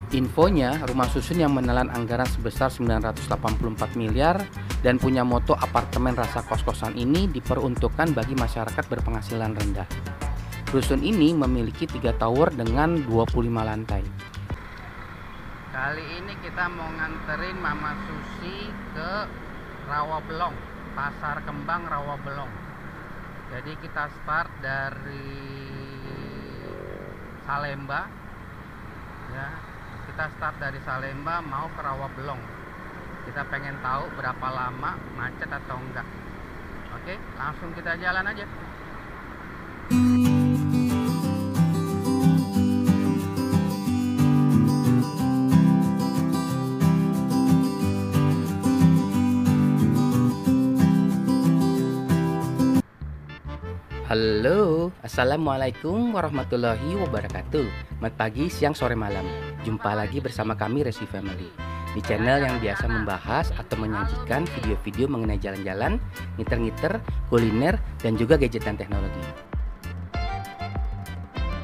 Infonya, rumah susun yang menelan anggaran sebesar 984 miliar dan punya moto apartemen rasa kos-kosan ini diperuntukkan bagi masyarakat berpenghasilan rendah. Rusun ini memiliki 3 tower dengan 25 lantai. Kali ini kita mau nganterin Mama Susi ke Rawabelong, Pasar Kembang Rawabelong. Jadi kita start dari Salemba, ya. Kita start dari Salemba mau ke Rawabelong. Kita pengen tahu berapa lama, macet atau enggak. Oke, langsung kita jalan aja. Halo, assalamualaikum warahmatullahi wabarakatuh. Selamat pagi, siang, sore, malam. Jumpa lagi bersama kami Resi Family di channel yang biasa membahas atau menyajikan video-video mengenai jalan-jalan, ngiter-ngiter, kuliner, dan juga gadget dan teknologi.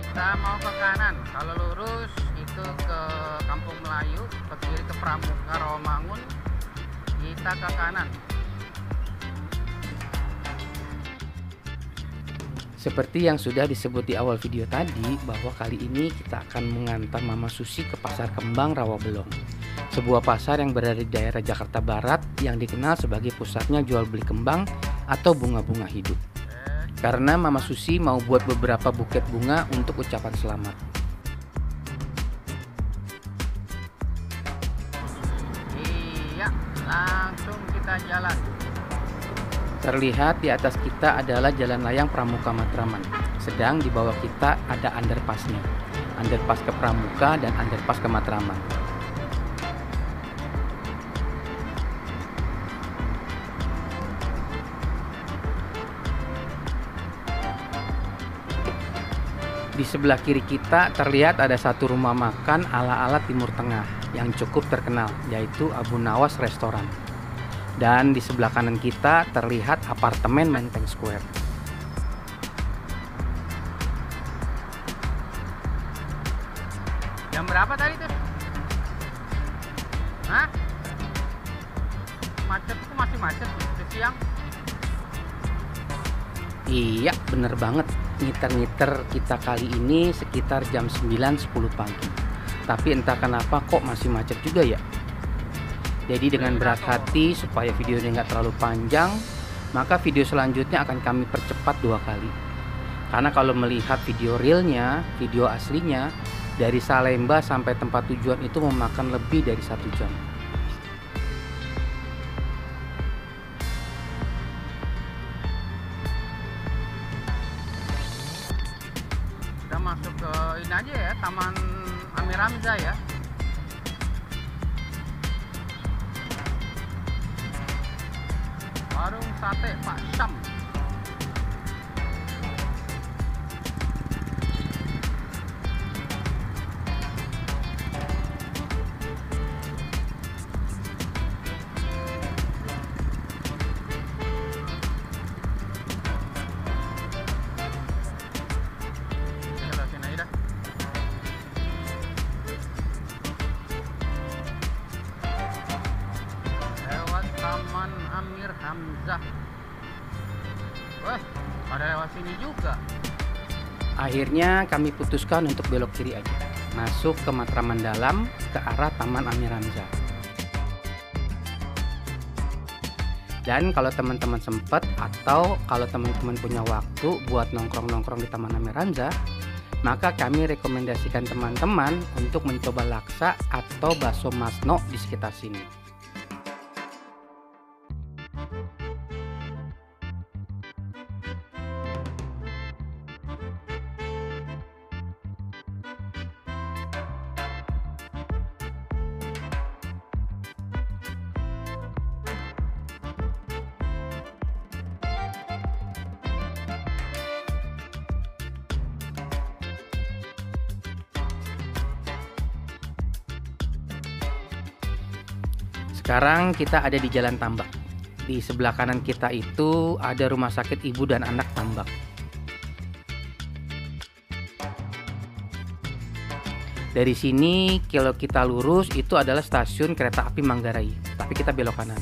Kita mau ke kanan, kalau lurus itu ke Kampung Melayu, ke kiri ke Pramuka Rawamangun, kita ke kanan. Seperti yang sudah disebut di awal video tadi, bahwa kali ini kita akan mengantar Mama Susi ke Pasar Kembang Rawabelong, sebuah pasar yang berada di daerah Jakarta Barat yang dikenal sebagai pusatnya jual beli kembang atau bunga-bunga hidup. Karena Mama Susi mau buat beberapa buket bunga untuk ucapan selamat. Iya, langsung kita jalan. Terlihat di atas kita adalah jalan layang Pramuka Matraman. Sedang di bawah kita ada underpassnya. Underpass ke Pramuka dan underpass ke Matraman. Di sebelah kiri kita terlihat ada satu rumah makan ala-ala Timur Tengah yang cukup terkenal, yaitu Abu Nawas Restoran. Dan di sebelah kanan kita terlihat apartemen Menteng Square. Jam berapa tadi tuh? Hah? Macet itu masih macet di siang? Iya, bener banget. Ngiter-ngiter kita kali ini sekitar jam 9-10 pagi. Tapi entah kenapa kok masih macet juga ya. Jadi dengan berat hati supaya videonya nggak terlalu panjang, maka video selanjutnya akan kami percepat 2 kali. Karena kalau melihat video realnya, video aslinya, dari Salemba sampai tempat tujuan itu memakan lebih dari 1 jam. Kita masuk ke ini aja ya, Taman Amir Hamzah ya. Warung sate Pak Syam. Sini aja dah. Lewat Taman Amir Hamzah. Wah, ada lewat sini juga. Akhirnya kami putuskan untuk belok kiri aja, masuk ke Matraman Dalam ke arah Taman Amir Hamzah. Dan kalau teman-teman sempat atau kalau teman-teman punya waktu buat nongkrong-nongkrong di Taman Amir Hamzah, maka kami rekomendasikan teman-teman untuk mencoba laksa atau bakso Masno di sekitar sini. Sekarang kita ada di Jalan Tambak. Di sebelah kanan kita itu ada Rumah Sakit Ibu dan Anak Tambak. Dari sini kalau kita lurus itu adalah stasiun kereta api Manggarai, tapi kita belok kanan.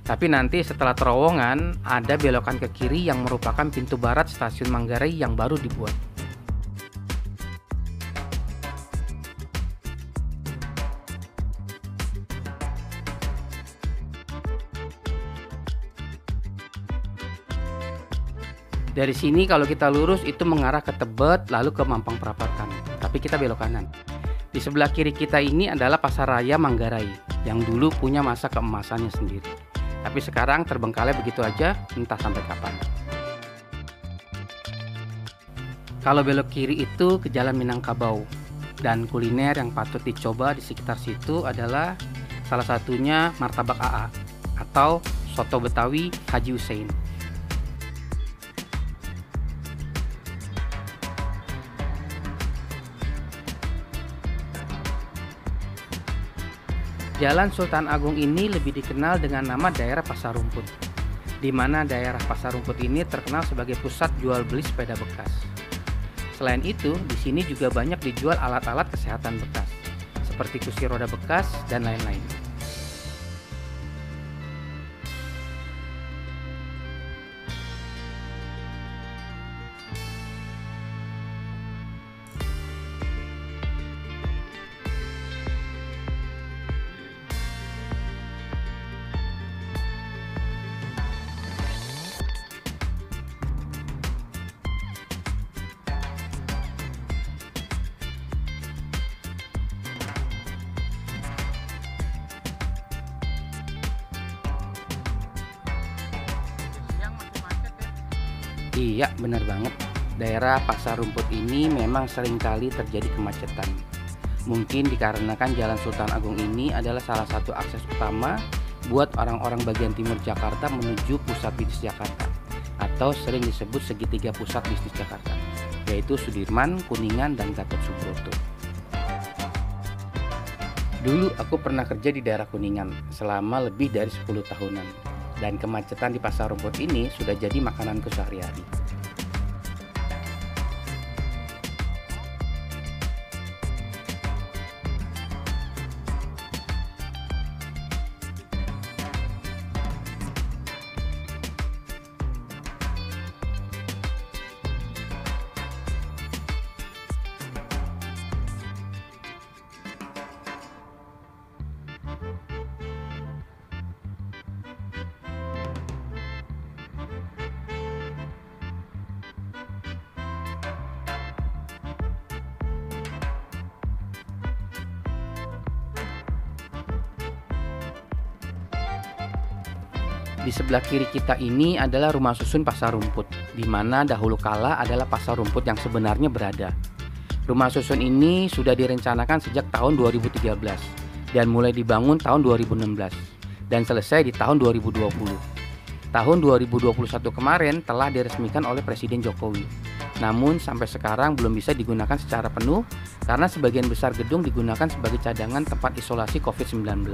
Tapi nanti setelah terowongan ada belokan ke kiri yang merupakan pintu barat stasiun Manggarai yang baru dibuat. Dari sini kalau kita lurus itu mengarah ke Tebet lalu ke Mampang Perapatan, tapi kita belok kanan. Di sebelah kiri kita ini adalah Pasar Raya Manggarai yang dulu punya masa keemasannya sendiri. Tapi sekarang terbengkalai begitu aja, entah sampai kapan. Kalau belok kiri itu ke Jalan Minangkabau, dan kuliner yang patut dicoba di sekitar situ adalah salah satunya martabak AA atau soto Betawi Haji Hussein. Jalan Sultan Agung ini lebih dikenal dengan nama daerah Pasar Rumput, di mana daerah Pasar Rumput ini terkenal sebagai pusat jual beli sepeda bekas. Selain itu, di sini juga banyak dijual alat-alat kesehatan bekas, seperti kursi roda bekas dan lain-lain. Iya, benar banget. Daerah Pasar Rumput ini memang seringkali terjadi kemacetan. Mungkin dikarenakan Jalan Sultan Agung ini adalah salah satu akses utama buat orang-orang bagian timur Jakarta menuju pusat bisnis Jakarta, atau sering disebut segitiga pusat bisnis Jakarta, yaitu Sudirman, Kuningan, dan Gatot Subroto. Dulu aku pernah kerja di daerah Kuningan selama lebih dari 10 tahunan. Dan kemacetan di Pasar Rumput ini sudah jadi makananku sehari-hari. Di sebelah kiri kita ini adalah rumah susun Pasar Rumput, di mana dahulu kala adalah Pasar Rumput yang sebenarnya berada. Rumah susun ini sudah direncanakan sejak tahun 2013 dan mulai dibangun tahun 2016 dan selesai di tahun 2020. Tahun 2021 kemarin telah diresmikan oleh Presiden Jokowi. Namun sampai sekarang belum bisa digunakan secara penuh karena sebagian besar gedung digunakan sebagai cadangan tempat isolasi COVID-19.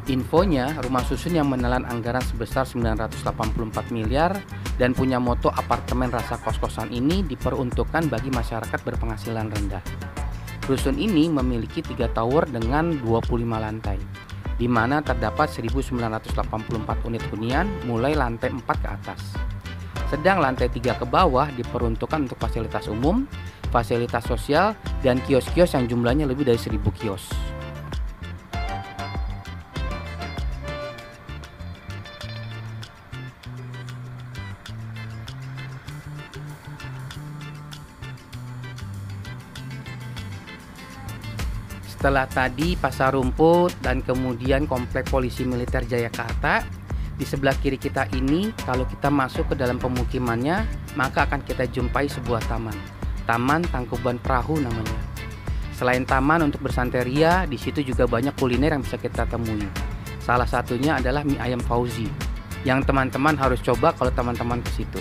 Infonya, rumah susun yang menelan anggaran sebesar 984 miliar dan punya moto apartemen rasa kos-kosan ini diperuntukkan bagi masyarakat berpenghasilan rendah. Rusun ini memiliki 3 tower dengan 25 lantai, di mana terdapat 1984 unit hunian mulai lantai 4 ke atas. Sedang lantai 3 ke bawah diperuntukkan untuk fasilitas umum, fasilitas sosial, dan kios-kios yang jumlahnya lebih dari 1000 kios. Setelah tadi Pasar Rumput dan kemudian Komplek Polisi Militer Jayakarta, di sebelah kiri kita ini kalau kita masuk ke dalam pemukimannya, maka akan kita jumpai sebuah taman. Taman Tangkuban Perahu namanya. Selain taman untuk bersanteria, di situ juga banyak kuliner yang bisa kita temui. Salah satunya adalah mie ayam Fauzi, yang teman-teman harus coba kalau teman-teman ke situ.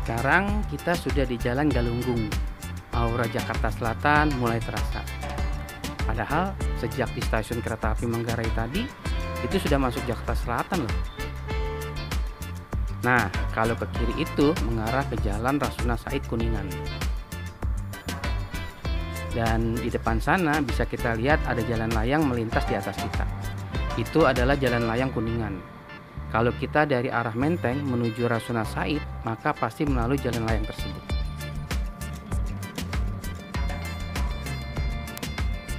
Sekarang kita sudah di Jalan Galunggung. Aura Jakarta Selatan mulai terasa. Padahal sejak di stasiun kereta api Manggarai tadi, itu sudah masuk Jakarta Selatan loh. Nah, kalau ke kiri itu mengarah ke Jalan Rasuna Said Kuningan. Dan di depan sana bisa kita lihat ada jalan layang melintas di atas kita. Itu adalah Jalan Layang Kuningan. Kalau kita dari arah Menteng menuju Rasuna Said, maka pasti melalui jalan layang tersebut.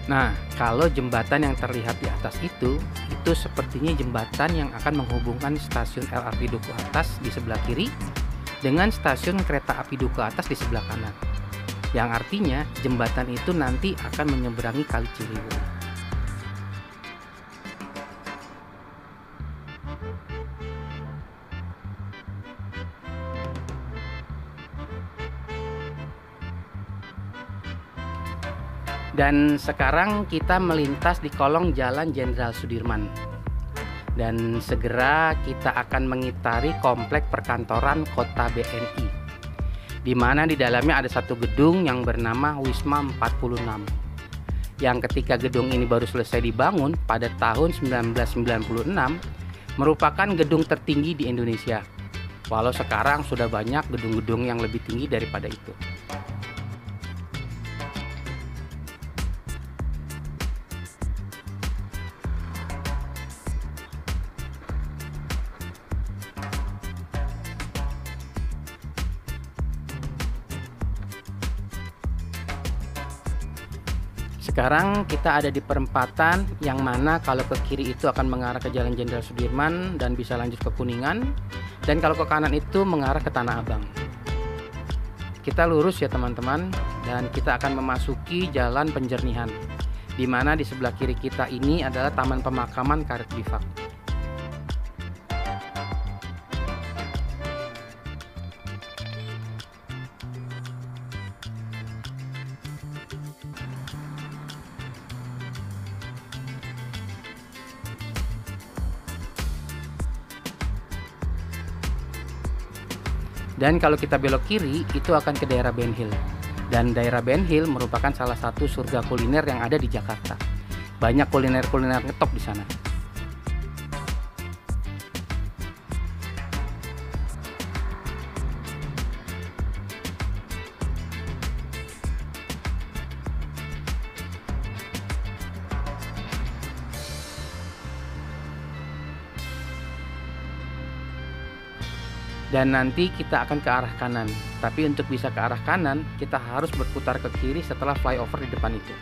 Nah, kalau jembatan yang terlihat di atas itu sepertinya jembatan yang akan menghubungkan stasiun LRT Duku Atas di sebelah kiri dengan stasiun kereta api Duku Atas di sebelah kanan. Yang artinya jembatan itu nanti akan menyeberangi Kali Ciliwung. Dan sekarang kita melintas di kolong Jalan Jenderal Sudirman. Dan segera kita akan mengitari komplek perkantoran Kota BNI. Di mana di dalamnya ada satu gedung yang bernama Wisma 46. Yang ketika gedung ini baru selesai dibangun pada tahun 1996, merupakan gedung tertinggi di Indonesia. Walau sekarang sudah banyak gedung-gedung yang lebih tinggi daripada itu. Sekarang kita ada di perempatan yang mana kalau ke kiri itu akan mengarah ke Jalan Jenderal Sudirman dan bisa lanjut ke Kuningan, dan kalau ke kanan itu mengarah ke Tanah Abang. Kita lurus ya teman-teman, dan kita akan memasuki Jalan Penjernihan, di mana di sebelah kiri kita ini adalah Taman Pemakaman Karet Bifak. Dan kalau kita belok kiri itu akan ke daerah Ben Hill. Dan daerah Ben Hill merupakan salah satu surga kuliner yang ada di Jakarta. Banyak kuliner-kuliner ngetop di sana. Dan nanti kita akan ke arah kanan. Tapi untuk bisa ke arah kanan, kita harus berputar ke kiri setelah flyover di depan itu.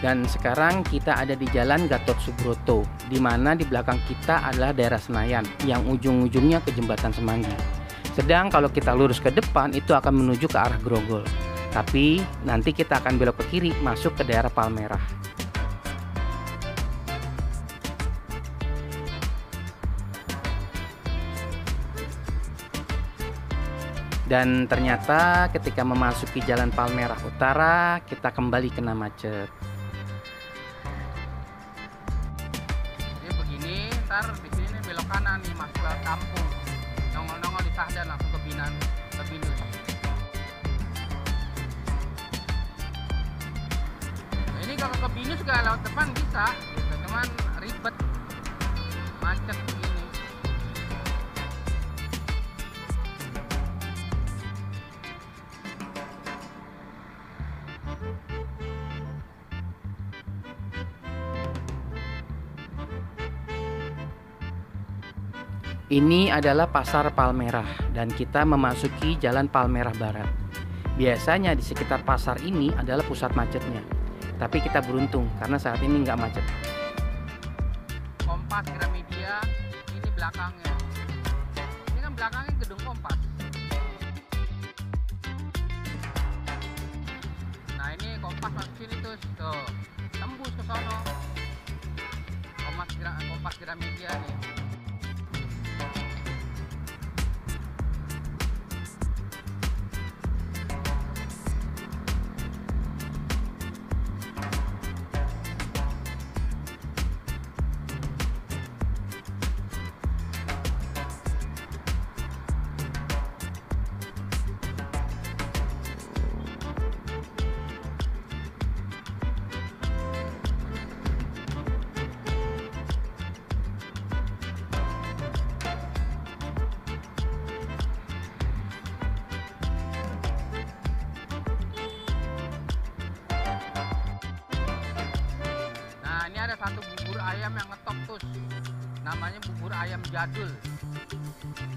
Dan sekarang kita ada di Jalan Gatot Subroto, di mana di belakang kita adalah daerah Senayan, yang ujung-ujungnya ke Jembatan Semanggi. Sedang kalau kita lurus ke depan, itu akan menuju ke arah Grogol. Tapi nanti kita akan belok ke kiri, masuk ke daerah Palmerah. Dan ternyata ketika memasuki Jalan Palmerah Utara, kita kembali kena macet. Ntar di sini belok kanan nih masuk ke kampung, nongol-nongol di Sahdan langsung ke Binus. Nah, ini kalau ke Binus gak lewat depan bisa, gitu. Cuman ribet, macet begini. Ini adalah Pasar Palmerah dan kita memasuki Jalan Palmerah Barat. Biasanya di sekitar pasar ini adalah pusat macetnya. Tapi kita beruntung karena saat ini nggak macet. Kompas Gramedia, ini belakangnya. Ini kan belakangnya gedung Kompas. Nah ini Kompas masuk sini tuh, tembus ke sono. Kompas Gramedia nih. namanya bubur ayam jadul.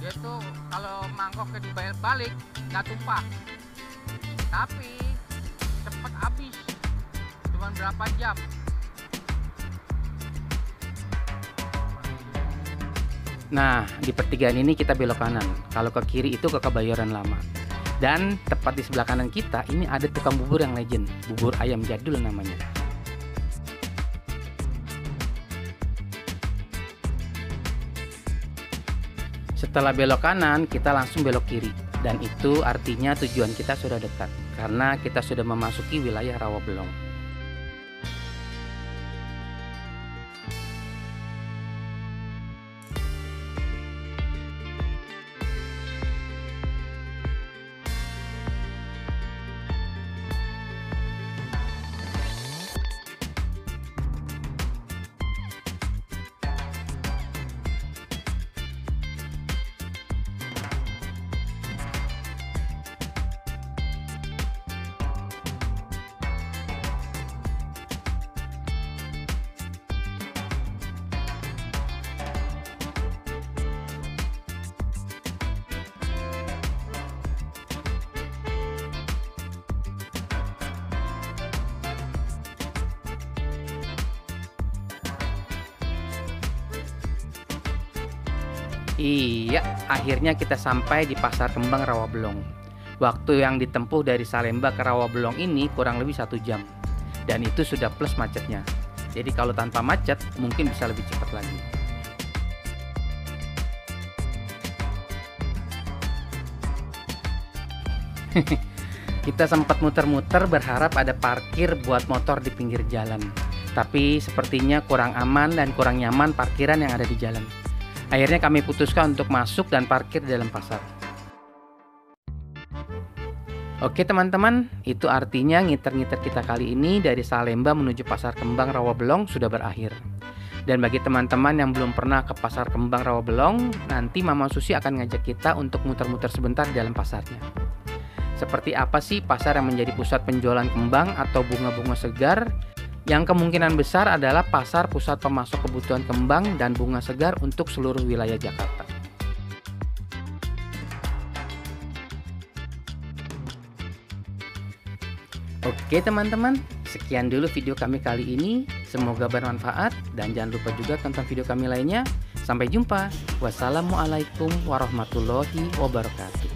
Dia tuh kalau mangkoknya dibalik nggak tumpah, tapi cepet habis, cuman berapa jam. Nah, di pertigaan ini kita belok kanan. Kalau ke kiri itu ke Kebayoran Lama. Dan tepat di sebelah kanan kita ini ada tukang bubur yang legend, bubur ayam jadul namanya. Setelah belok kanan, kita langsung belok kiri. Dan itu artinya tujuan kita sudah dekat, karena kita sudah memasuki wilayah Rawabelong. Iya, akhirnya kita sampai di Pasar Kembang Rawabelong. Waktu yang ditempuh dari Salemba ke Rawabelong ini kurang lebih 1 jam. Dan itu sudah plus macetnya. Jadi kalau tanpa macet mungkin bisa lebih cepat lagi. Kita sempat muter-muter berharap ada parkir buat motor di pinggir jalan. Tapi sepertinya kurang aman dan kurang nyaman parkiran yang ada di jalan. Akhirnya kami putuskan untuk masuk dan parkir di dalam pasar. Oke teman-teman, itu artinya ngiter-ngiter kita kali ini dari Salemba menuju Pasar Kembang Rawabelong sudah berakhir. Dan bagi teman-teman yang belum pernah ke Pasar Kembang Rawabelong, nanti Mama Susi akan ngajak kita untuk muter-muter sebentar di dalam pasarnya. Seperti apa sih pasar yang menjadi pusat penjualan kembang atau bunga-bunga segar? Yang kemungkinan besar adalah pasar pusat pemasok kebutuhan kembang dan bunga segar untuk seluruh wilayah Jakarta. Oke teman-teman, sekian dulu video kami kali ini. Semoga bermanfaat dan jangan lupa juga tonton video kami lainnya. Sampai jumpa. Wassalamualaikum warahmatullahi wabarakatuh.